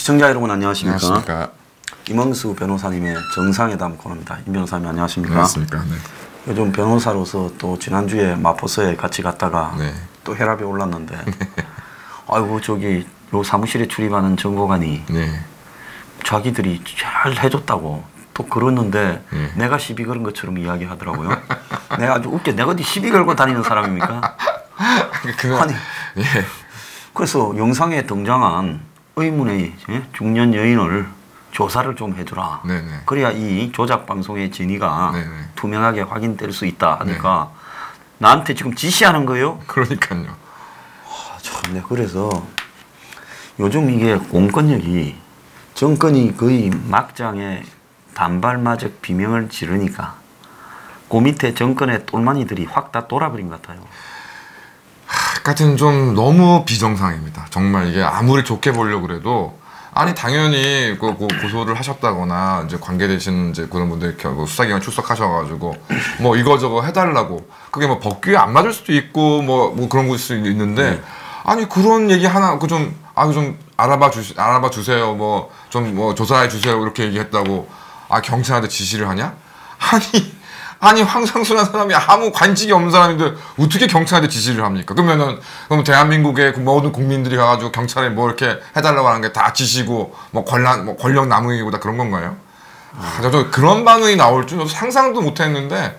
시청자 여러분 안녕하십니까? 안녕하십니까? 임응수 변호사님의 정상회담 코너입니다. 임 변호사님 안녕하십니까? 안녕하십니까? 네. 요즘 변호사로서 또 지난주에 마포서에 같이 갔다가 네. 또 혈압이 올랐는데 아이고 저기 요 사무실에 출입하는 정보관이 네. 자기들이 잘 해줬다고 또 그러는데 네. 내가 시비 걸은 것처럼 이야기하더라고요. 내가 아주 웃겨. 내가 어디 시비 걸고 다니는 사람입니까? 아니 예. 그래서 영상에 등장한 의문의 중년 여인을 조사를 좀 해주라. 네네. 그래야 이 조작 방송의 진위가 네네. 투명하게 확인될 수 있다 하니까 나한테 지금 지시하는 거예요? 그러니까요. 참, 네. 그래서 요즘 이게 공권력이 정권이 거의 막장에 단발마적 비명을 지르니까 그 밑에 정권의 똘마니들이 확 다 돌아버린 것 같아요. 하여튼 좀 너무 비정상입니다. 정말 이게 아무리 좋게 보려고 그래도 아니 당연히 그 고소를 하셨다거나 이제 관계되신 이제 그런 분들 이렇게 뭐 수사기관 출석하셔가지고 뭐 이거저거 해달라고 그게 뭐 법규에 안 맞을 수도 있고 뭐 그런 걸 수도 있는데 아니 그런 얘기 하나 그 좀 좀 알아봐 주세요 뭐 좀 뭐 조사해 주세요 이렇게 얘기했다고 아 경찰한테 지시를 하냐? 아니 황상순한 사람이 아무 관직이 없는 사람인데 어떻게 경찰한테 지시를 합니까? 그럼 대한민국의 모든 국민들이 가가지고 경찰에 뭐 이렇게 해달라고 하는 게 다 지시고 뭐 권력 남용이고 다 그런 건가요? 저 그런 반응이 나올 줄 상상도 못했는데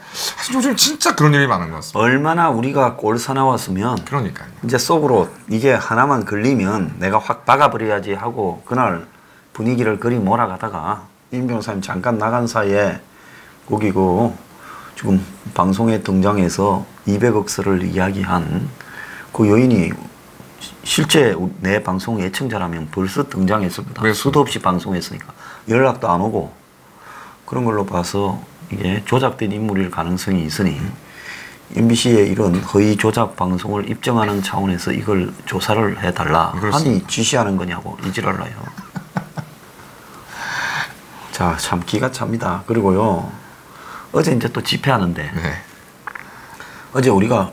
요즘 진짜 그런 일이 많은 것 같습니다. 얼마나 우리가 꼴 사나웠으면 그러니까요. 이제 속으로 이게 하나만 걸리면 내가 확 박아버려야지 하고 그날 분위기를 그리 몰아가다가 임 변호사님 잠깐 나간 사이에 거기 지금 방송에 등장해서 200억서를 이야기한 그 여인이 실제 내 방송 애청자라면 벌써 등장했습니다. 수도 없이 방송했으니까 연락도 안 오고 그런 걸로 봐서 이게 조작된 인물일 가능성이 있으니 MBC의 이런 허위 조작 방송을 입증하는 차원에서 이걸 조사를 해달라. 아니 지시하는 거냐고 이지랄라요. 자, 참 기가 찹니다. 그리고요. 어제 이제 또 집회하는데 어제 우리가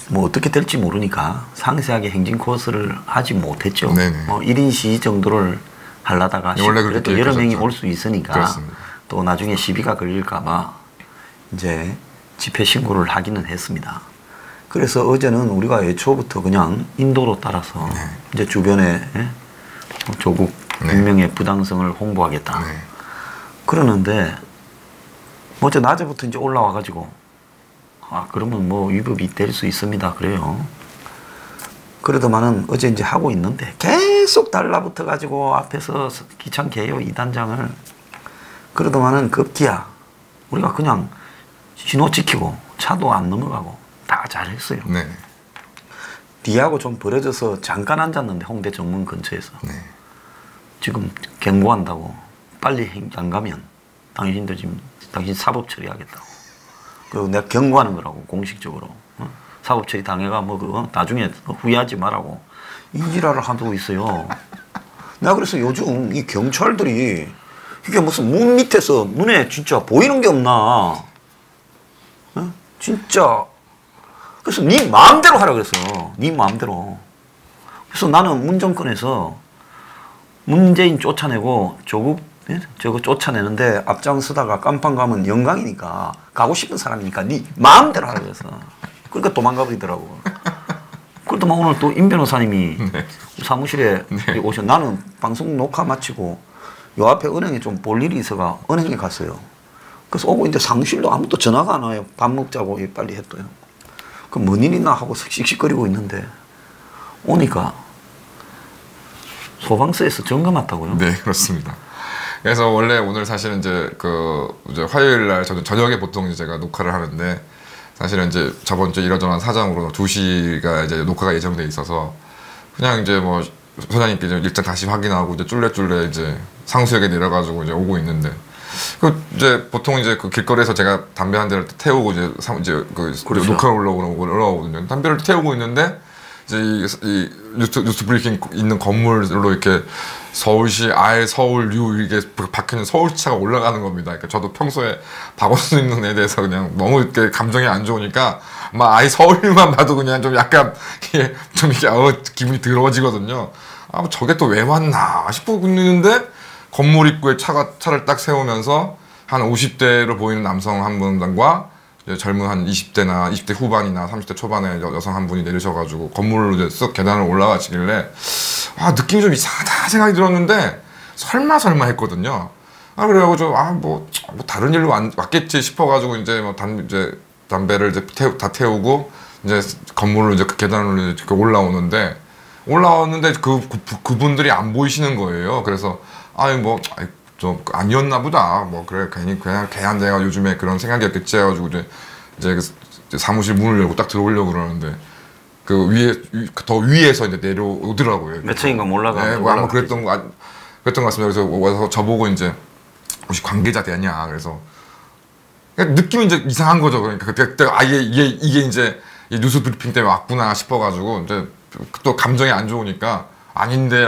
뭐 어떻게 될지 모르니까 상세하게 행진 코스를 하지 못했죠. 뭐 1인 시위 정도를 하려다가 그래도 여러 명이 올 수 있으니까 그렇습니다. 또 나중에 시비가 걸릴까봐 이제 집회 신고를 하기는 했습니다. 그래서 어제는 우리가 애초부터 그냥 인도로 따라서 이제 주변에 조국 운명의 부당성을 홍보하겠다. 그러는데 어제 낮에부터 이제 올라와가지고 그러면 뭐 위법이 될 수 있습니다. 그래요. 그러더만은 어제 이제 하고 있는데 계속 달라붙어 가지고 앞에서 귀찮게 해요. 이 단장을. 그러더만은 급기야 우리가 그냥 신호 지키고 차도 안 넘어가고 다 잘했어요. 뒤하고 좀 벌어져서 잠깐 앉았는데 홍대 정문 근처에서 지금 경고한다고 빨리 안 가면 당신들 지금 당신 사법 처리하겠다고. 그리고 내가 경고하는 거라고 공식적으로. 사법 처리 당해가 나중에 후회하지 말라고 이지랄을 하고 있어요. 내가 그래서 요즘 이 경찰들이 이게 무슨 문 밑에서 눈에 진짜 보이는 게 없나? 진짜. 그래서 네 마음대로 하라 그랬어. 네 마음대로. 그래서 나는 문정권에서 문재인 쫓아내고 조국 저거 쫓아내는데 앞장서다가 깜빵 가면 영광이니까 가고 싶은 사람이니까 네 마음대로 하라 그래서. 그러니까 도망가 버리더라고. 그러더만 오늘 또 임 변호사님이 사무실에 오셔. 나는 방송 녹화 마치고 요 앞에 은행에 좀 볼 일이 있어가 은행에 갔어요. 그래서 오고 이제 사무실도 아무도 전화가 안 와요. 밥 먹자고 빨리 했더요. 그 뭔 일 있나 하고 씩씩거리고 있는데 오니까 소방서에서 점검 왔다고요? 네, 그렇습니다. 그래서 원래 오늘 사실은 이제 이제 화요일 날 저녁에 보통 제가 녹화를 하는데 사실은 이제 저번 주에 이러저러한 사정으로 2시가 이제 녹화가 예정돼 있어서 그냥 이제 뭐 소장님께 일정 다시 확인하고 이제 쫄래쫄래 이제 상수역에 내려가지고 이제 오고 있는데 이제 보통 이제 그 길거리에서 제가 담배 한 대를 태우고 이제 녹화를 올라오거든요. 담배를 태우고 있는데 이제 이 뉴스 브리핑 있는 건물로 이렇게 서울시 아예 서울유 이게 박혀있는 서울시차가 올라가는 겁니다. 그러니까 저도 평소에 박원순 있는 애 대해서 그냥 너무 이렇게 감정이 안 좋으니까 막 아예 서울유만 봐도 그냥 좀 약간 좀 이렇게 기분이 더러워지거든요. 아, 뭐 저게 또 왜 왔나 싶고 있는데 건물 입구에 차를 딱 세우면서 한 50대로 보이는 남성 한 분과 젊은 한 20대나 20대 후반이나 30대 초반의 여성 한 분이 내리셔가지고 건물로 이제 쓱 계단을 올라가시길래 아 느낌이 좀 이상하다 생각이 들었는데 설마 했거든요. 아 그래가지고 뭐 다른 일로 왔겠지 싶어가지고 이제 뭐 담배를 이제 다 태우고 이제 건물로 이제 그 계단으로 이제 올라오는데 그분들이 안 보이시는 거예요. 그래서 좀 아니었나 보다. 뭐 그래 그냥 내가 요즘에 그런 생각이었겠지 해가지고 이제 그 사무실 문을 열고 딱 들어오려고 그러는데 그 더 위에서 이제 내려오더라고요. 몇 층인가 몰라가. 네, 뭐 아마 그랬던 것 같습니다. 그래서 와서 저보고 이제 혹시 관계자 되냐 그래서 느낌이 이제 이상한 거죠. 그러니까 그때 이게 이제 이 뉴스 브리핑 때문에 왔구나 싶어가지고 이제 또 감정이 안 좋으니까. 아닌데,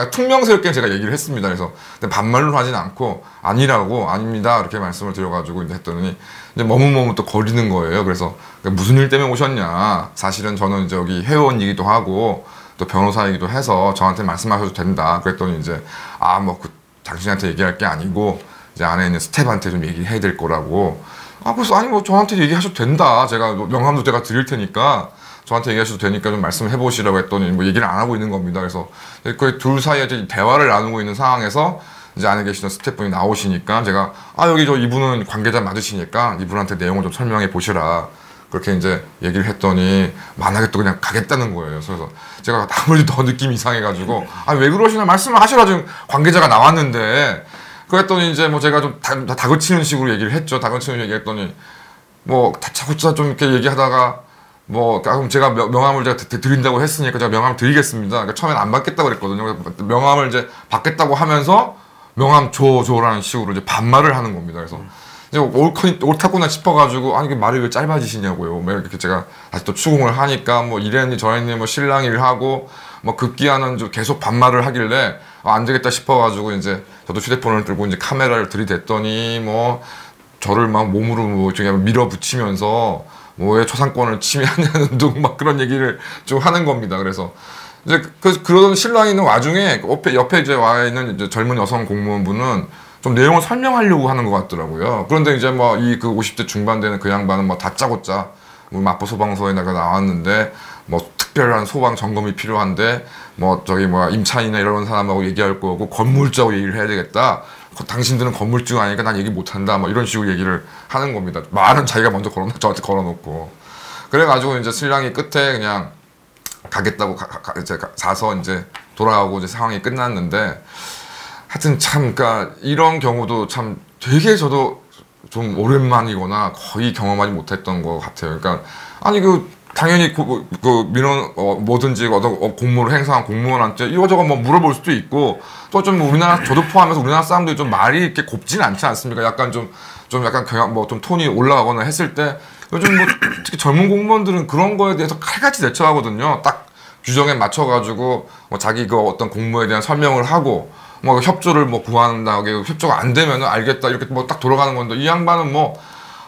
퉁명스럽게 제가 얘기를 했습니다. 그래서 반말로 하진 않고 아닙니다 이렇게 말씀을 드려가지고 이제 했더니 이제 머뭇머뭇 또 거리는 거예요. 그래서 무슨 일 때문에 오셨냐? 사실은 저는 이제 여기 회원이기도 하고 또 변호사이기도 해서 저한테 말씀하셔도 된다. 그랬더니 이제 당신한테 얘기할 게 아니고 이제 안에 있는 스텝한테 좀 얘기해야 될 거라고. 그래서 뭐 저한테 얘기하셔도 된다. 제가 명함도 제가 드릴 테니까. 저한테 얘기하셔도 되니까 좀 말씀해 보시라고 했더니 뭐 얘기를 안 하고 있는 겁니다. 그래서 그 둘 사이에 대화를 나누고 있는 상황에서 이제 안에 계시는 스태프분이 나오시니까 제가 여기 이분은 관계자 맞으시니까 이분한테 내용을 좀 설명해 보시라. 그렇게 이제 얘기를 했더니 만약에 또 그냥 가겠다는 거예요. 그래서 제가 아무리 더 느낌이 이상해가지고 왜 그러시나 말씀을 하시라. 지금 관계자가 나왔는데. 그랬더니 이제 뭐 제가 좀 다그치는 식으로 얘기를 했죠. 다그치는 얘기했더니 뭐 다짜고짜 좀 이렇게 얘기하다가 그럼 제가 명함을 제가 드린다고 했으니까 제가 명함을 드리겠습니다. 그러니까 처음엔 안 받겠다고 그랬거든요. 명함을 이제 받겠다고 하면서 명함 줘라는 식으로 이제 반말을 하는 겁니다. 그래서 이제 옳다구나 싶어가지고 이게 말이 왜 짧아지시냐고요. 이렇게 제가 다시 또 추궁을 하니까 뭐 이랬니 저랬니 뭐 신랑 일하고 뭐 급기야는 좀 계속 반말을 하길래 안 되겠다 싶어가지고 이제 저도 휴대폰을 들고 이제 카메라를 들이댔더니 뭐 저를 막 몸으로 밀어붙이면서 왜 초상권을 침해하냐는 등 막 그런 얘기를 좀 하는 겁니다. 그래서 이제 그러던 신랑이 있는 와중에 옆에 이제 와 있는 이제 젊은 여성 공무원분은 좀 내용을 설명하려고 하는 것 같더라고요. 그런데 이제 뭐 그 50대 중반 되는 그 양반은 뭐 다짜고짜 마포 소방서에 나왔는데 뭐 특별한 소방 점검이 필요한데 뭐 임차인이나 이런 사람하고 얘기할 거고 건물주하고 얘기를 해야 되겠다. 당신들은 건물주가 아니니까 난 얘기 못한다. 뭐 이런 식으로 얘기를 하는 겁니다. 말은 자기가 먼저 저한테 걸어놓고. 그래가지고 이제 신랑이 끝에 그냥 가겠다고 이제 가서 이제 돌아가고 이제 상황이 끝났는데 하여튼 참, 그러니까 이런 경우도 참 되게 저도 좀 오랜만이거나 거의 경험하지 못했던 것 같아요. 그러니까 당연히 민원 뭐든지 어떤 공무를 행사한 공무원한테 이거저거 뭐 물어볼 수도 있고 또 좀 우리나라 저도 포함해서 우리나라 사람들이 좀 말이 이렇게 곱진 않지 않습니까? 약간 좀 약간 좀 톤이 올라가거나 했을 때 요즘 뭐 특히 젊은 공무원들은 그런 거에 대해서 칼같이 대처하거든요. 딱 규정에 맞춰가지고 뭐 자기 어떤 공무에 대한 설명을 하고 뭐 협조를 구한다고 협조가 안 되면은 알겠다 이렇게 뭐 딱 돌아가는 건데 이 양반은 뭐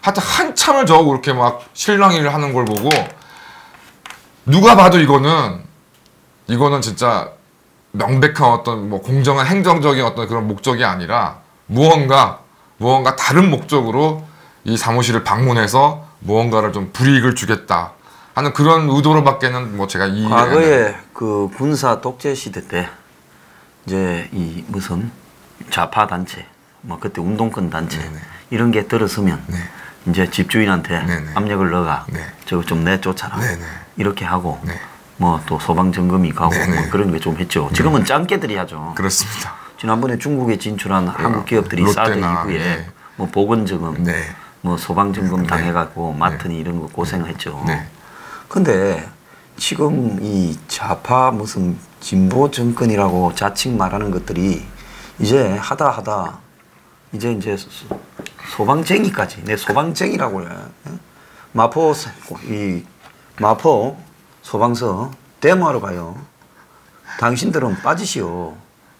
하여튼 한참을 저고 그렇게 막 실랑이를 하는 걸 보고 누가 봐도 이거는 진짜 명백한 어떤 공정한 행정적인 어떤 그런 목적이 아니라 무언가 다른 목적으로 이 사무실을 방문해서 무언가를 좀 불이익을 주겠다 하는 그런 의도로밖에는 제가 과거에 그 군사 독재 시대 때 이제 이 무슨 좌파 단체 그때 운동권 단체 네네. 이런 게 들어서면 네. 이제 집주인한테 네네. 압력을 넣어가 네. 저거 좀 내쫓아라 네네. 이렇게 하고 네. 또 소방 점검이 가고 그런 게 좀 했죠. 지금은 짱깨들이 하죠. 그렇습니다. 지난번에 중국에 진출한 한국 기업들이 사드 이후에 네. 보건점검, 네. 소방점검 당해갖고 맡으니 이런 거 고생했죠. 네. 근데 지금 이 좌파 무슨 진보 정권이라고 자칭 말하는 것들이 이제 하다 이제 소방쟁이까지 내 소방쟁이라고 그래. 마포 소방서 데모하러 가요. 당신들은 빠지시오.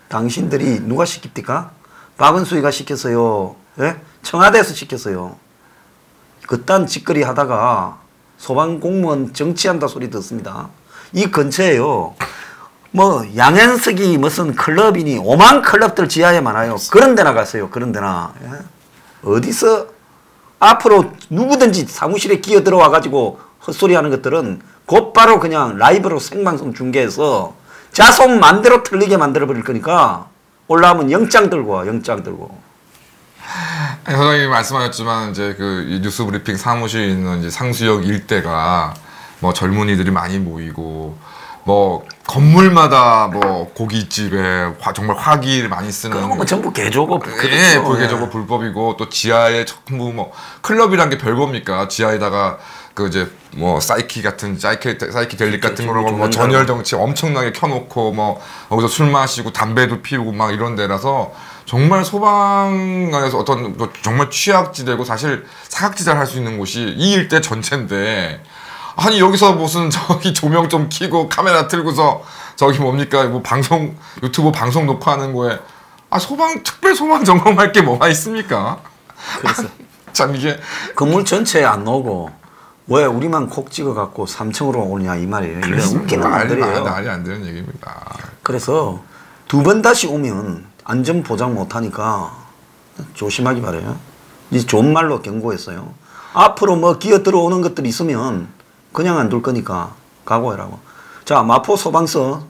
당신들이 누가 시킵니까? 박은수이가 시켰어요. 예? 청와대에서 시켰어요. 그딴 짓거리 하다가 소방공무원 정치한다 소리 듣습니다. 이 근처에요. 뭐 양현석이 무슨 클럽이니 오만 클럽들 지하에 많아요. 그런 데나 갔어요. 그런 데나. 예? 어디서 앞으로 누구든지 사무실에 기어 들어와 가지고 헛소리 하는 것들은 곧바로 그냥 라이브로 생방송 중계해서 자손 만대로 틀리게 만들어 버릴 거니까 올라오면 영장 들고 와. 영장 들고. 소장님이 말씀하셨지만 이제 그 뉴스 브리핑 사무실에 있는 이제 상수역 일대가 뭐 젊은이들이 많이 모이고 뭐 건물마다 뭐 고깃집에 정말 화기를 많이 쓰는 그런 거 전부 개조고 예, 개조고 불법이고 또 지하에 전부 뭐 클럽이란 게 별겁니까? 지하에다가 그 이제 뭐 사이키 델릭 같은 거로 뭐 전열 정치 엄청나게 켜놓고 뭐 거기서 술 마시고 담배도 피우고 막 이런 데라서 정말 소방관에서 어떤 뭐 정말 취약지대고 사실 사각지대를 할 수 있는 곳이 이 일대 전체인데 아니 여기서 무슨 저기 조명 좀 켜고 카메라 틀고서 저기 뭡니까 뭐 방송 유튜브 방송 녹화하는 거에 아 특별 소방 점검할 게 뭐가 있습니까? 그래서 참 이게 건물 전체에 안 나오고 왜 우리만 콕 찍어갖고 3층으로 오냐 이 말이에요. 이게 웃기는 말들이에요. 말이 안 되는 얘기입니다. 그래서 두 번 다시 오면 안전 보장 못하니까 조심하기 바래요. 이제 좋은 말로 경고했어요. 앞으로 뭐 기어 들어오는 것들이 있으면 그냥 안 둘 거니까 각오해라고. 자, 마포 소방서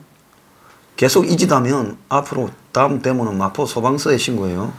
계속 이지다면 앞으로 다음 데모는 마포 소방서에 신고해요.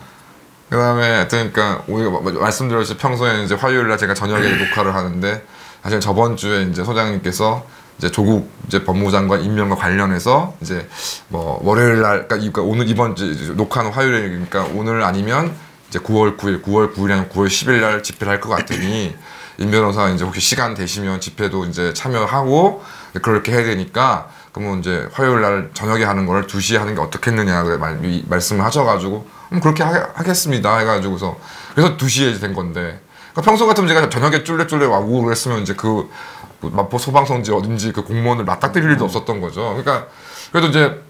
그다음에 그러니까 우리가 말씀드렸듯이 평소에 이제 화요일날 제가 저녁에 녹화를 하는데 사실 저번 주에 이제 소장님께서 이제 조국 이제 법무장관 임명과 관련해서 이제 뭐 월요일날 그러니까 오늘 이번 주 녹화는 화요일이니까 오늘 아니면 이제 9월 9일 아니면 9월 10일 날 집회를 할 것 같으니 임 변호사 이제 혹시 시간 되시면 집회도 이제 참여하고 그렇게 해야 되니까 그러면 이제 화요일 날 저녁에 하는 거를 2시에 하는 게 어떻겠느냐 말씀을 하셔가지고 그렇게 하겠습니다 해가지고서 그래서 2시에 된 건데 그러니까 평소 같으면 제가 저녁에 쫄래쫄래 와고 그랬으면 이제 그 마포 소방서인지 어딘지 그 공무원을 맞닥뜨릴 일도 없었던 거죠. 그러니까 그래도 이제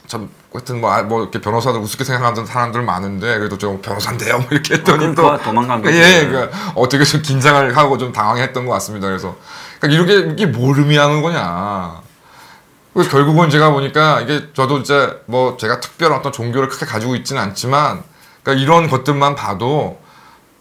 참 하여튼 뭐 이렇게 변호사들 우습게 생각하는 사람들 많은데 그래도 좀 변호사인데요 뭐 이렇게 했더니 또 도망간 거죠. 예, 그러니까 어떻게 좀 긴장을 하고 좀 당황했던 것 같습니다. 그래서 그러니까 이게 뭘 의미하는 거냐. 그래서 결국은 제가 보니까 이게 저도 이제 뭐 제가 특별한 어떤 종교를 크게 가지고 있지는 않지만 그러니까 이런 것들만 봐도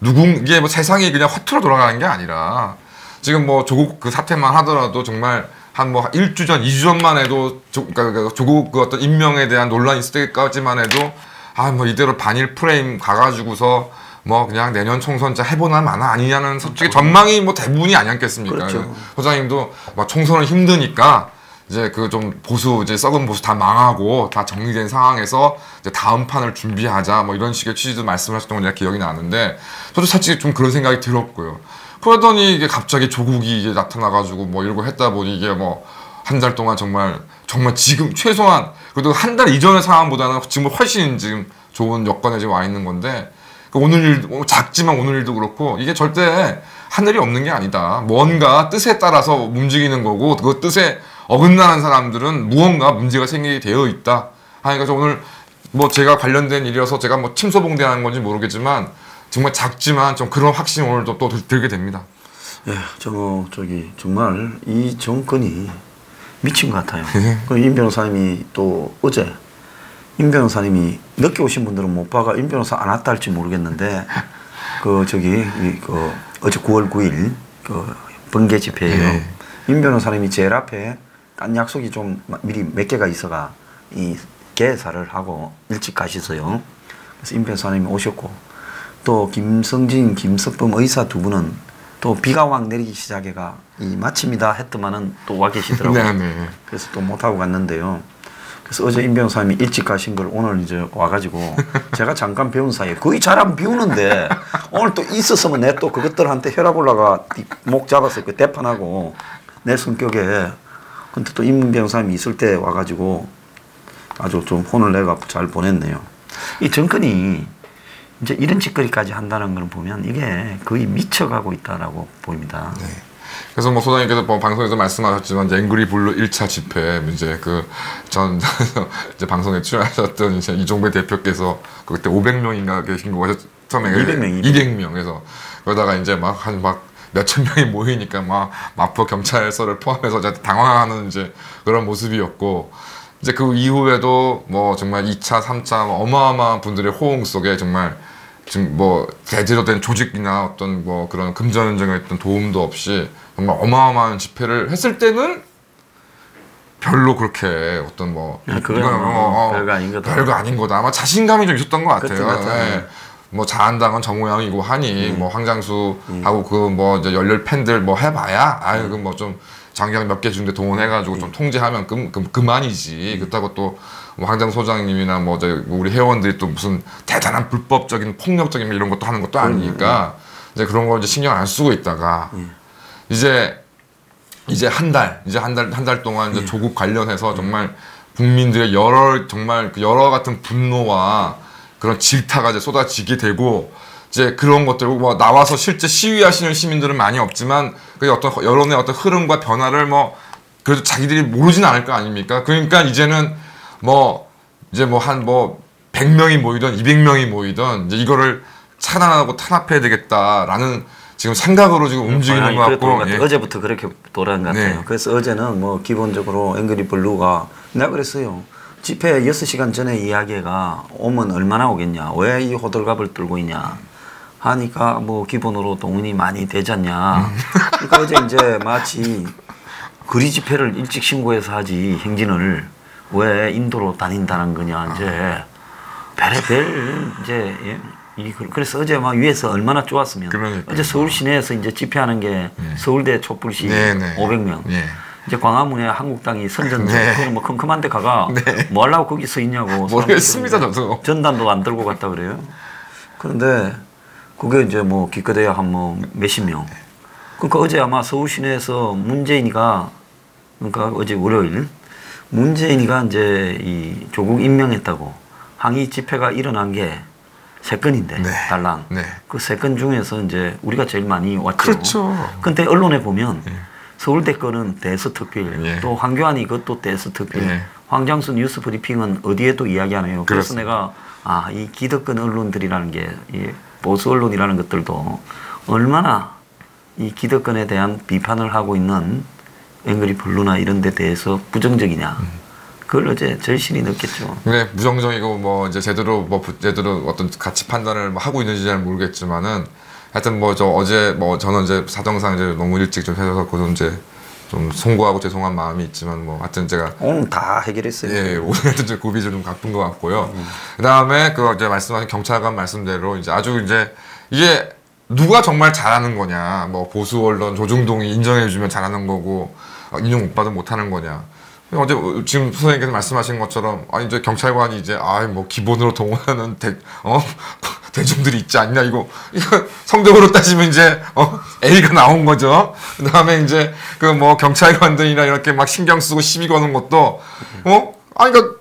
이게 뭐 세상이 그냥 허투루 돌아가는 게 아니라 지금 뭐 조국 그 사태만 하더라도 정말 한 뭐 1주 전, 2주 전만 해도 그러니까 조국 그 어떤 임명에 대한 논란이 있을 때까지만 해도 아 뭐 이대로 반일 프레임 가가지고서 뭐 그냥 내년 총선자 해보나 마나 아니냐는 솔직히 전망이 뭐 대부분이 아니었겠습니까? 그렇죠. 소장님도 뭐 총선은 힘드니까 이제 그 좀 보수 이제 썩은 보수 다 망하고 다 정리된 상황에서 이제 다음 판을 준비하자 뭐 이런 식의 취지도 말씀하셨던 건 제가 기억이 나는데 저도 사실 좀 그런 생각이 들었고요. 그러더니 이게 갑자기 조국이 이게 나타나가지고 뭐 이러고 했다 보니 이게 뭐 한 달 동안 정말 지금 최소한 그래도 한 달 이전의 상황보다는 지금 훨씬 지금 좋은 여건에 지금 와 있는 건데 오늘 일 작지만 오늘 일도 그렇고 이게 절대 하늘이 없는 게 아니다. 뭔가 뜻에 따라서 움직이는 거고 그 뜻에 어긋나는 사람들은 무언가 문제가 생기게 되어 있다. 그러니까 오늘 뭐 제가 관련된 일이어서 제가 뭐 침소봉대하는 건지 모르겠지만 정말 작지만 좀 그런 확신이 오늘도 또 들게 됩니다. 예, 저기 정말 이 정권이 미친 것 같아요. 임 변호사님이 또 어제 임 변호사님이 늦게 오신 분들은 못 봐가 임 변호사 안 왔다 할지 모르겠는데 그 어제 9월 9일 그 번개 집회예요. 임 변호사님이 제일 앞에 딴 약속이 좀 미리 몇 개가 있어가 이 개사를 하고 일찍 가시서요. 그래서 임 변호사님이 오셨고 또 김성진, 김석범 의사 두 분은 또 비가 확 내리기 시작해가 마침이다 했더만은 또 와 계시더라고요. 네. 그래서 또 못하고 갔는데요. 그래서 어제 임 변호사님이 일찍 가신 걸 오늘 이제 와가지고 제가 잠깐 배운 사이에 거의 잘 안 비우는데 오늘 또 있었으면 내 또 그것들한테 혈압 올라가 목 잡았을 거 대판하고 내 성격에 근데 또 임 변호사님이 있을 때 와가지고 아주 좀 혼을 내가 잘 보냈네요. 이 정권이 이제 이런 짓거리까지 한다는 걸 보면 이게 거의 미쳐가고 있다라고 보입니다. 네. 그래서 뭐 소장님께서 뭐 방송에서 말씀하셨지만 이제 앵그리 블루 1차 집회 이제 그 전 이제 방송에 출연하셨던 이제 이종배 대표께서 그때 500명인가 계신 거 처음에 200명 그래서 그러다가 이제 막 몇천 명이 모이니까 막 마포 경찰서를 포함해서 당황하는 이제 그런 모습이었고 이제 그 이후에도 뭐 정말 2차, 3차 어마어마한 분들의 호응 속에 정말 지금 뭐 제대로 된 조직이나 어떤 뭐 그런 금전적인 어떤 도움도 없이 정말 어마어마한 집회를 했을 때는 별로 그렇게 어떤 뭐 별거 아닌 거다. 별거 아닌 거다. 아마 자신감이 좀 있었던 것 같아요. 네. 뭐 자한당은 저 모양이고 하니 뭐 황장수하고 그 뭐 이제 열렬 팬들 뭐 해봐야 아유 그 뭐 좀 장경 몇 개 주는데 동원해가지고 좀 통제하면 그만이지. 그렇다고 또 뭐 황장 소장님이나 뭐 우리 회원들이 또 무슨 대단한 불법적인 폭력적인 이런 것도 하는 것도 아니니까 이제 그런 거 이제 신경 안 쓰고 있다가 이제 한 달 동안 이제 조국 관련해서 정말 국민들의 정말 여러 같은 분노와 그런 질타가 이제 쏟아지게 되고 이제 그런 것들 뭐 나와서 실제 시위하시는 시민들은 많이 없지만 그 어떤 여론의 어떤 흐름과 변화를 뭐 그래도 자기들이 모르진 않을 거 아닙니까? 그러니까 이제는 뭐 이제 뭐 한 100명이 모이든 200명이 모이든 이제 이거를 차단하고 탄압해야 되겠다라는 지금 생각으로 지금 움직이는 것 같고 어제부터 그렇게 돌아간 것 같아요. 그래서 어제는 뭐 기본적으로 앵그리 블루가 내가 그랬어요. 집회 6시간 전에 이야기가 오면 얼마나 오겠냐. 왜 이 호들갑을 떨고 있냐. 하니까 뭐 기본으로 동원이 많이 되잖냐. 그러니까 어제 이제 마치 거리 집회를 일찍 신고해서 하지 행진을 왜 인도로 다닌다는 거냐. 이제 별의별 이제 그래서 어제 막 위에서 얼마나 좋았으면 어제 서울 시내에서 이제 집회하는 게 서울대 촛불 시위 500명. 이제 광화문에 한국당이 선전전 뭐 컴컴한 데 가가 뭐 하려고 거기 서 있냐고. 모르겠습니다 저도. 전단도 안 들고 갔다 그래요. 그런데 그게 이제 뭐 기껏해야 한 뭐 몇십 명. 그러니까 어제 아마 서울 시내에서 문재인이가 그러니까 어제 월요일 문재인이가 이제 이 조국 임명했다고 항의 집회가 일어난 게 3건인데 달랑 그 3건 중에서 이제 우리가 제일 많이 왔죠. 그렇죠. 근데 언론에 보면 서울대 거는 대서특필 또 황교안이 그것도 대서특필 황장수 뉴스 브리핑은 어디에도 이야기 안 해요. 그래서 내가 이 기득권 언론들이라는 게 이 보수 언론이라는 것들도 얼마나 이 기득권에 대한 비판을 하고 있는 앵그리 블루나 이런 데 대해서 부정적이냐. 그걸 어제 절실히 느꼈죠. 네, 부정적이고 뭐 이제 제대로 어떤 가치 판단을 뭐 하고 있는지 잘 모르겠지만은 하여튼 뭐 어제 뭐 저는 이제 사정상 이제 너무 일찍 좀 해서 그건 이제 좀 송구하고 죄송한 마음이 있지만 뭐 하여튼 제가 오늘 다 해결했어요. 오늘도 이제 고비 좀 갚은 것 같고요. 그다음에 그 이제 말씀하신 경찰관 말씀대로 이제 아주 이제 이게 누가 정말 잘하는 거냐, 뭐 보수 언론 조중동이 인정해주면 잘하는 거고 인정 못 받으면 못하는 거냐. 어제 지금 선생님께서 말씀하신 것처럼 이제 경찰관이 이제 뭐 기본으로 동원하는 대중들이 있지 않냐 이거 성적으로 따지면 이제 A가 나온 거죠. 그다음에 이제 그 뭐 경찰관들이나 이렇게 막 신경 쓰고 시비 거는 것도 그러니까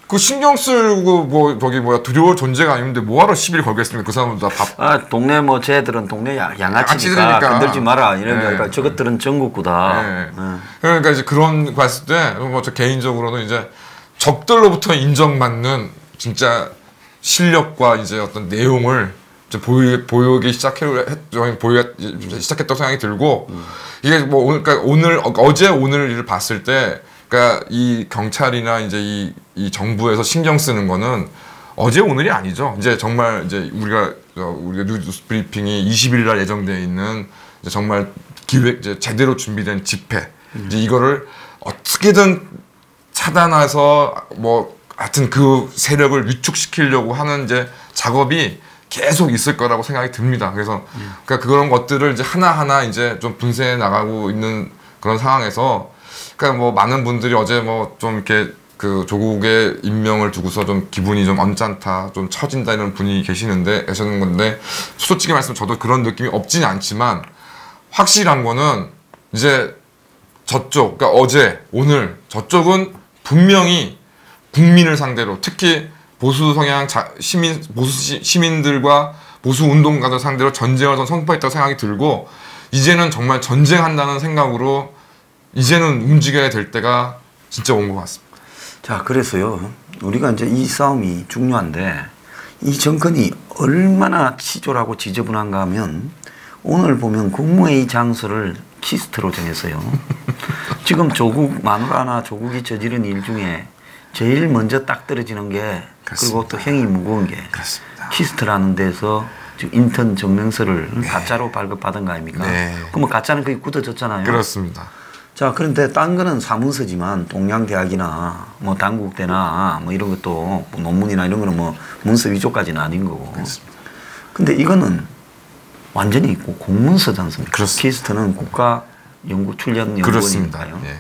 그 신경 쓰고 뭐 저기 두려울 존재가 아닌데 뭐하러 시비를 걸겠습니까? 그 사람들 다 동네 뭐 쟤들은 동네 양아치니까 건들지 마라 이런 게 아니라 저것들은 전국구다. 그러니까 이제 그런 거 봤을 때 뭐 저 개인적으로는 이제 적들로부터 인정받는 진짜 실력과 이제 어떤 내용을 이제 보이기 시작했다고 생각이 들고 이게 뭐 그러니까 오늘 일을 봤을 때 그러니까 이 경찰이나 이제 이 정부에서 신경 쓰는 거는 어제 오늘이 아니죠. 이제 정말 이제 우리가 뉴스 브리핑이 20일 날 예정되어 있는 이제 정말 이제 제대로 준비된 집회 이제 이거를 어떻게든 차단해서 뭐 하여튼 그 세력을 위축시키려고 하는 이제 작업이 계속 있을 거라고 생각이 듭니다. 그래서 그러니까 그런 것들을 이제 하나하나 이제 좀 분쇄해 나가고 있는 그런 상황에서 그러니까 뭐 많은 분들이 어제 뭐 좀 이렇게 그 조국의 임명을 두고서 좀 기분이 좀 언짢다, 좀 처진다 이런 분이 계시는 건데 솔직히 말씀 저도 그런 느낌이 없지는 않지만 확실한 거는 이제 저쪽, 그러니까 어제, 오늘 저쪽은 분명히 국민을 상대로 특히 보수 성향 시민들과 보수 운동가들 상대로 전쟁을 선포했다고 생각이 들고 이제는 정말 전쟁한다는 생각으로 이제는 움직여야 될 때가 진짜 온 것 같습니다. 자, 그래서요, 우리가 이제 이 싸움이 중요한데, 이 정권이 얼마나 치졸하고 지저분한가 하면, 오늘 보면 국무회의 장소를 키스트로 정했어요. 지금 조국, 마누라나 조국이 저지른 일 중에 제일 먼저 딱 떨어지는 게, 그리고 또 형이 무거운 게, 그렇습니다. 키스트라는 데서 지금 인턴 증명서를 가짜로 발급받은 거 아닙니까? 네. 그러면 가짜는 거의 굳어졌잖아요. 그렇습니다. 자, 그런데 딴 거는 사문서지만 동양대학이나 뭐 단국대나 뭐 이런 것도 뭐 논문이나 이런 거는 뭐 문서 위조까지는 아닌 거고. 그렇습니다. 근데 이거는 완전히 공문서지 않습니까? 그렇습니다. 키스트는 국가연구출연연구원이니까요. 그렇습니다. 예.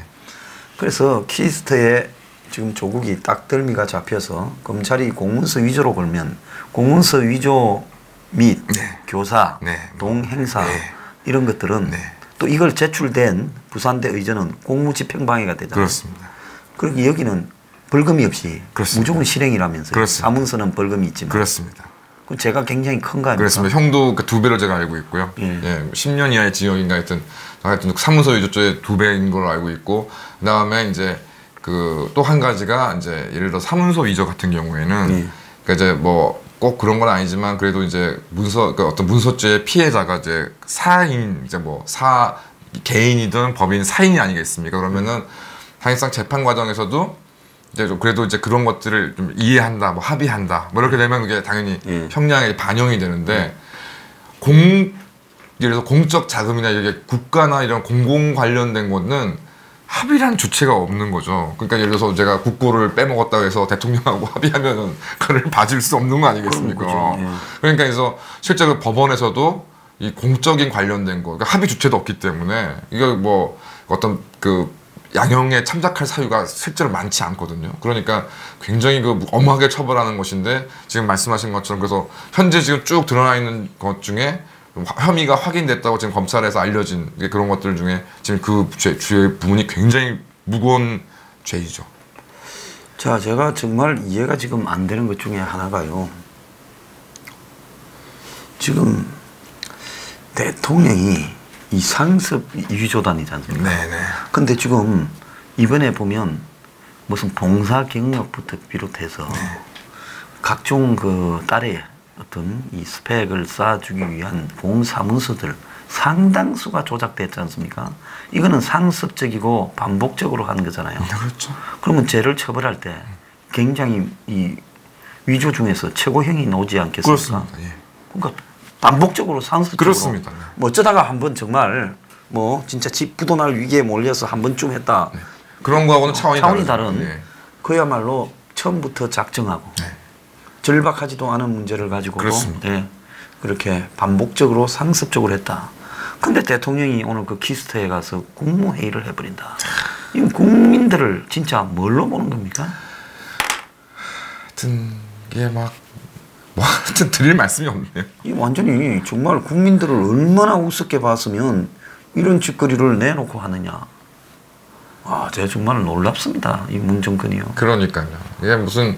그래서 키스트에 지금 조국이 딱덜미가 잡혀서 검찰이 공문서 위조로 걸면 공문서 위조 및 네. 교사, 네. 동행사 네. 이런 것들은 네. 또 이걸 제출된 부산대 의전은 공무집행방해가 되잖아요. 그렇습니다. 그리고 여기는 벌금이 없이 그렇습니다. 무조건 실행이라면서요. 그렇습니다. 사문서는 벌금이 있지만. 그렇습니다. 그럼 제가 굉장히 큰 거 아닙니까? 그렇습니다. 형도 그 2배로 제가 알고 있고요. 예. 예, 10년 이하의 징역인가 하여튼 사문서 위조죄 2배인 걸로 알고 있고, 그다음에 이제 그 또 한 가지가 이제 예를 들어 사문서 위조 같은 경우에는 예. 그러니까 이제 뭐 꼭 그런 건 아니지만 그래도 이제 그 어떤 문서죄의 피해자가 이제 사인 이제 뭐 개인이든 법인 사인이 아니겠습니까? 그러면은 사실상 재판 과정에서도 이제 좀 그래도 이제 그런 것들을 좀 이해한다, 뭐 합의한다, 뭐 이렇게 되면 그게 당연히 형량에 반영이 되는데 예를 들어서 공적 자금이나 이게 국가나 이런 공공 관련된 거는 합의란 주체가 없는 거죠. 그러니까 예를 들어서 제가 국고를 빼먹었다고 해서 대통령하고 합의하면은 그걸 봐줄 수 없는 거 아니겠습니까? 그러니까 그래서 실제로 법원에서도 이 공적인 관련된 거, 그러니까 합의 주체도 없기 때문에 이거 뭐 어떤 그 양형에 참작할 사유가 실제로 많지 않거든요. 그러니까 굉장히 그 엄하게 처벌하는 것인데 지금 말씀하신 것처럼 그래서 현재 지금 쭉 드러나 있는 것 중에 혐의가 확인됐다고 지금 검찰에서 알려진 그런 것들 중에 지금 그 주의 부분이 굉장히 무거운 죄이죠. 자, 제가 정말 이해가 지금 안 되는 것 중에 하나가요. 지금 대통령이 이 상습 위조단이지 않습니까? 네네. 근데 지금 이번에 보면 무슨 봉사 경력부터 비롯해서 각종 그 딸의 어떤 이 스펙을 쌓아주기 위한 공사문서들 상당수가 조작됐지 않습니까? 이거는 상습적이고 반복적으로 하는 거잖아요. 그렇죠. 그러면 죄를 처벌할 때 굉장히 이 위조 중에서 최고형이 나오지 않겠습니까? 그렇습니다. 예. 그러니까 반복적으로 상습적으로. 그렇습니다. 뭐 어쩌다가 한번 정말 뭐 진짜 집 부도날 위기에 몰려서 한 번쯤 했다. 그런 거하고는 차원이 다른 예. 그야말로 처음부터 작정하고 절박하지도 않은 문제를 가지고 그렇게 반복적으로 상습적으로 했다. 근데 대통령이 오늘 그 키스트에 가서 국무회의를 해버린다. 이건 국민들을 진짜 뭘로 보는 겁니까? 하여튼 이게 뭐 하여튼 드릴 말씀이 없네요. 이 완전히 정말 국민들을 얼마나 우습게 봤으면 이런 짓거리를 내놓고 하느냐. 아, 제가 정말 놀랍습니다. 이 문정권이요. 그러니까요. 이게 무슨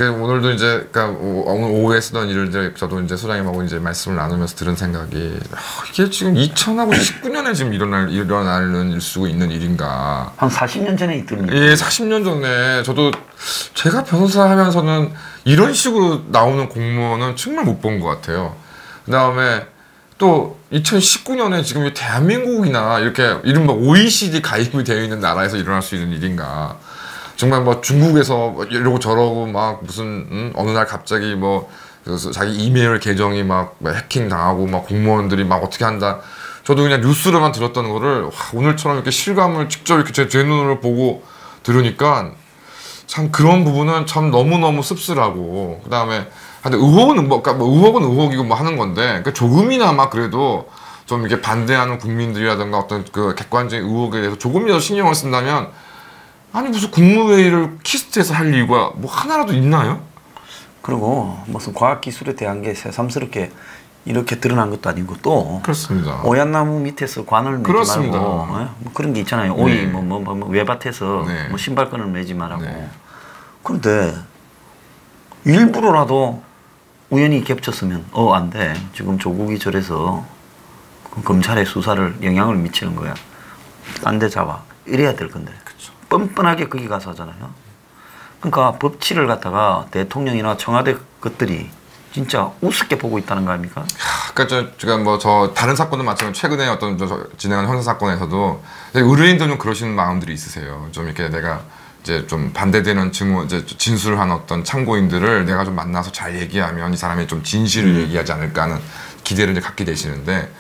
오늘도 이제 그러니까 오늘 오후에 쓰던 일을 저도 이제 소장님하고 이제 말씀을 나누면서 들은 생각이 이게 지금 2000하고 19년에 지금 일어나는 수 있는 일인가? 한 40년 전에 있던 일. 예, 40년 전에 저도 제가 변호사 하면서는 이런 식으로 나오는 공무원은 정말 못 본 것 같아요. 그다음에 또 2019년에 지금 대한민국이나 이렇게 이른바 OECD 가입이 되어 있는 나라에서 일어날 수 있는 일인가? 정말 뭐 중국에서 이러고 저러고 막 무슨 어느 날 갑자기 뭐 그래서 자기 이메일 계정이 막 해킹 당하고 막 공무원들이 막 어떻게 한다. 저도 그냥 뉴스로만 들었던 거를 오늘처럼 이렇게 실감을 직접 이렇게 제 눈으로 보고 들으니까 참 그런 부분은 참 너무너무 씁쓸하고 그다음에 근데 의혹은 그러니까 뭐 의혹은 의혹이고 뭐 하는 건데 그러니까 조금이나마 그래도 좀 이렇게 반대하는 국민들이라든가 어떤 그 객관적인 의혹에 대해서 조금이라도 신경을 쓴다면 아니 무슨 국무회의를 키스트에서 할 이유가 뭐 하나라도 있나요? 그리고 무슨 과학기술에 대한 게 새삼스럽게 이렇게 드러난 것도 아니고 또 그렇습니다. 오얏나무 밑에서 관을 매지 그렇습니다. 말고 뭐 그런 게 있잖아요. 오이 뭐 외밭에서 뭐 신발끈을 매지 말라고. 그런데 일부러라도 우연히 겹쳤으면 안 돼. 지금 조국이 저래서 그럼 검찰의 수사를 영향을 미치는 거야. 딴 데 잡아. 이래야 될 건데. 그쵸. 뻔뻔하게 거기 가서 하잖아요. 그러니까 법치를 갖다가 대통령이나 청와대 것들이 진짜 우습게 보고 있다는 거 아닙니까? 그러니까 제가 뭐 저 다른 사건도 마찬가지 최근에 어떤 저 진행한 형사 사건에서도 의뢰인들 좀 그러시는 마음들이 있으세요. 좀 이렇게 내가 이제 좀 반대되는 증언, 이제 진술한 어떤 참고인들을 내가 좀 만나서 잘 얘기하면 이 사람이 좀 진실을 얘기하지 않을까 하는 기대를 이제 갖게 되시는데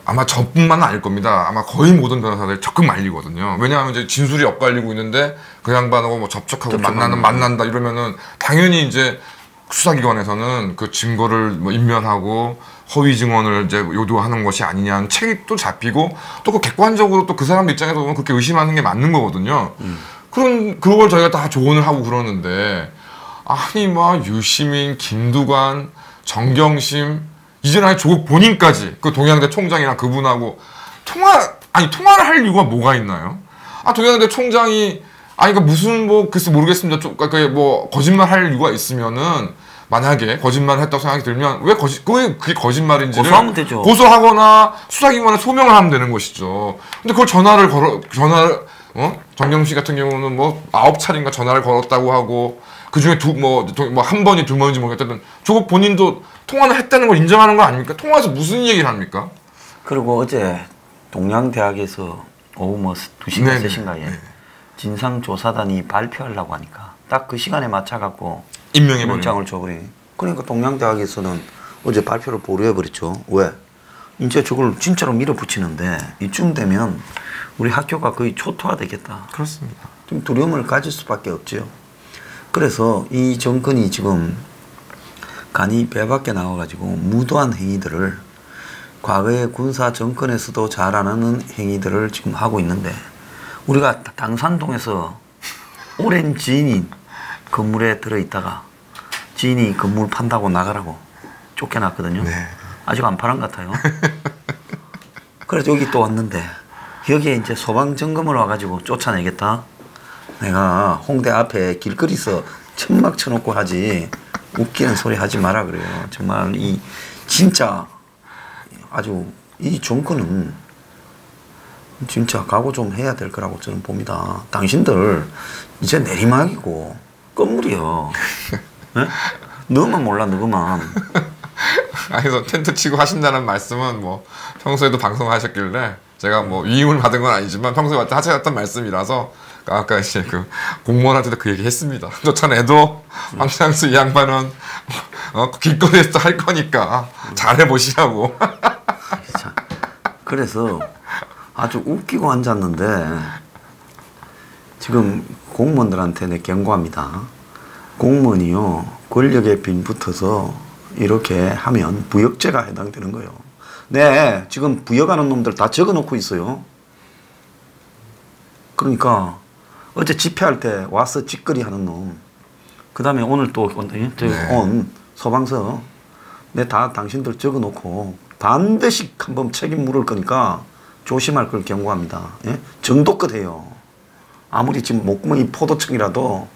아마 저뿐만은 아닐 겁니다. 아마 거의 모든 변호사들이 적극 말리거든요. 왜냐하면 이제 진술이 엇갈리고 있는데 그 양반하고 뭐 접촉하고 만난다 이러면은 당연히 이제 수사기관에서는 그 증거를 뭐 인멸하고 허위 증언을 이제 요구하는 것이 아니냐는 책이 또 잡히고 또 그 객관적으로 또 그 사람 입장에서 보면 그렇게 의심하는 게 맞는 거거든요. 그걸 저희가 다 조언을 하고 그러는데 아니 뭐 유시민, 김두관, 정경심 이제는 아니 조국 본인까지 그 동양대 총장이나 그분하고 통화를 할 이유가 뭐가 있나요? 동양대 총장이 그러니까 무슨 뭐 글쎄 모르겠습니다. 뭐 거짓말 할 이유가 있으면은 만약에 거짓말을 했다고 생각이 들면 왜 그게 거짓말인지를 고소하면 되죠. 고소하거나 수사기관에 소명을 하면 되는 것이죠. 근데 그걸 전화를 정경심 씨 같은 경우는 뭐 9차례인가 전화를 걸었다고 하고 그 중에 한 번이 두 번인지 모르겠다든 조국 본인도 통화를 했다는 걸 인정하는 거 아닙니까? 통화해서 무슨 얘기를 합니까? 그리고 어제 동양대학에서 오후 뭐 2시인가 3시인가에 진상조사단이 발표하려고 하니까 딱 그 시간에 맞춰갖고 임명해버린 장을 줘버리. 그러니까 동양대학에서는 어제 발표를 보류해버렸죠. 왜? 이제 저걸 진짜로 밀어붙이는데 이쯤 되면 우리 학교가 거의 초토화되겠다. 그렇습니다. 좀 두려움을 가질 수밖에 없죠. 그래서 이 정권이 지금 간이 배 밖에 나와가지고 무도한 행위들을 과거의 군사 정권에서도 잘 안 하는 행위들을 지금 하고 있는데 우리가 당산동에서 오랜 지인이 건물에 들어있다가 지인이 건물 판다고 나가라고 쫓겨났거든요. 네. 아직 안 팔은 것 같아요. 그래서 여기 또 왔는데 여기에 이제 소방점검을 와가지고 쫓아내겠다. 내가 홍대 앞에 길거리에서 천막 쳐놓고 하지 웃기는 소리 하지 마라 그래요. 정말 이 진짜 아주 이 정권은 진짜 각오 좀 해야 될 거라고 저는 봅니다. 당신들 이제 내리막이고 건물이요. 네? 너만 몰라 너만. 그래서 텐트 치고 하신다는 말씀은 뭐 평소에도 방송하셨길래 제가 뭐 위임을 받은 건 아니지만 평소에 하셨던 말씀이라서 아까 이제 그 공무원한테도 그 얘기 했습니다. 쫓아내도 황창수 이 양반은 길거리에서 할 거니까 잘해보시라고. 그래서 아주 웃기고 앉았는데 지금 공무원들한테 내 경고합니다. 공무원이요 권력에 빈붙어서 이렇게 하면 부역죄가 해당되는 거예요. 네, 지금 부역하는 놈들 다 적어놓고 있어요. 그러니까 어제 집회할 때 와서 찌꺼리 하는 놈, 그 다음에 오늘 또 온 소방서 내 다 당신들 적어놓고 반드시 한번 책임 물을 거니까 조심할 걸 경고합니다. 예? 정도껏 해요. 아무리 지금 목구멍이 포도청이라도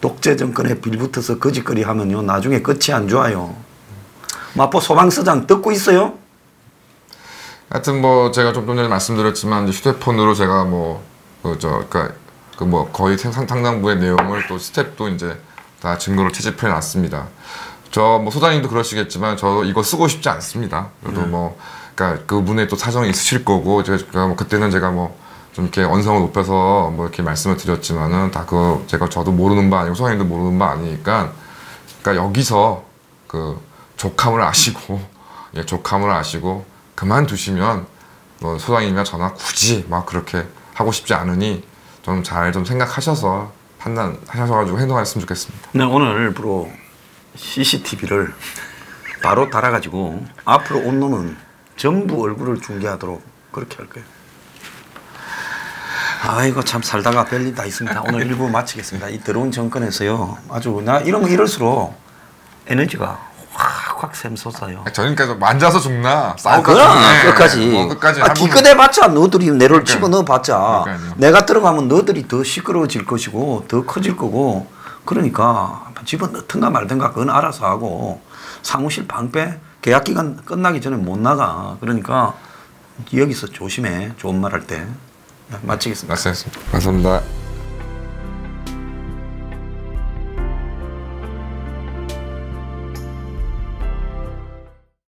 독재 정권에 빌붙어서 거짓거리 하면요 나중에 끝이 안 좋아요. 마포 소방서장 듣고 있어요? 하여튼 뭐 제가 좀 전에 말씀드렸지만 휴대폰으로 제가 거의 상당부의 내용을 또 스텝도 이제 다 증거로 채집해 놨습니다. 저 뭐 소장님도 그러시겠지만 저 이거 쓰고 싶지 않습니다. 그래도 그러니까 그분의 또 사정이 있으실 거고 제가 뭐 그때는 제가 뭐 좀 이렇게 언성을 높여서 뭐 이렇게 말씀을 드렸지만은 다 저도 모르는 바 아니고 소장님도 모르는 바 아니니까 그러니까 여기서 그 족함을 아시고 족함을 아시고 그만두시면 뭐 소장님이나 저나 굳이 막 그렇게 하고 싶지 않으니 좀 잘 좀 생각하셔서 판단하셔가지고 행동하셨으면 좋겠습니다. 네, 오늘부로 CCTV를 바로 달아가지고 앞으로 온 놈은 전부 얼굴을 중계하도록 그렇게 할 거예요. 아이고 참 살다가 별일 다 있습니다. 오늘 1부 마치겠습니다. 이 더러운 정권에서요 아주 나 이럴수록 에너지가 확 샘솟아요. 저니까 앉아서 죽나 싸우고 끝까지. 끝까지. 기껏해봤자 너들이 내를 치고 넣어봤자 그러니까요. 내가 들어가면 너들이 더 시끄러워질 것이고 더 커질 거고 그러니까 집어넣든가 말든가 그건 알아서 하고 사무실 방패 계약 기간 끝나기 전에 못 나가. 그러니까 여기서 조심해. 좋은 말 할 때. 마치겠습니다. 맞습니다. 감사합니다.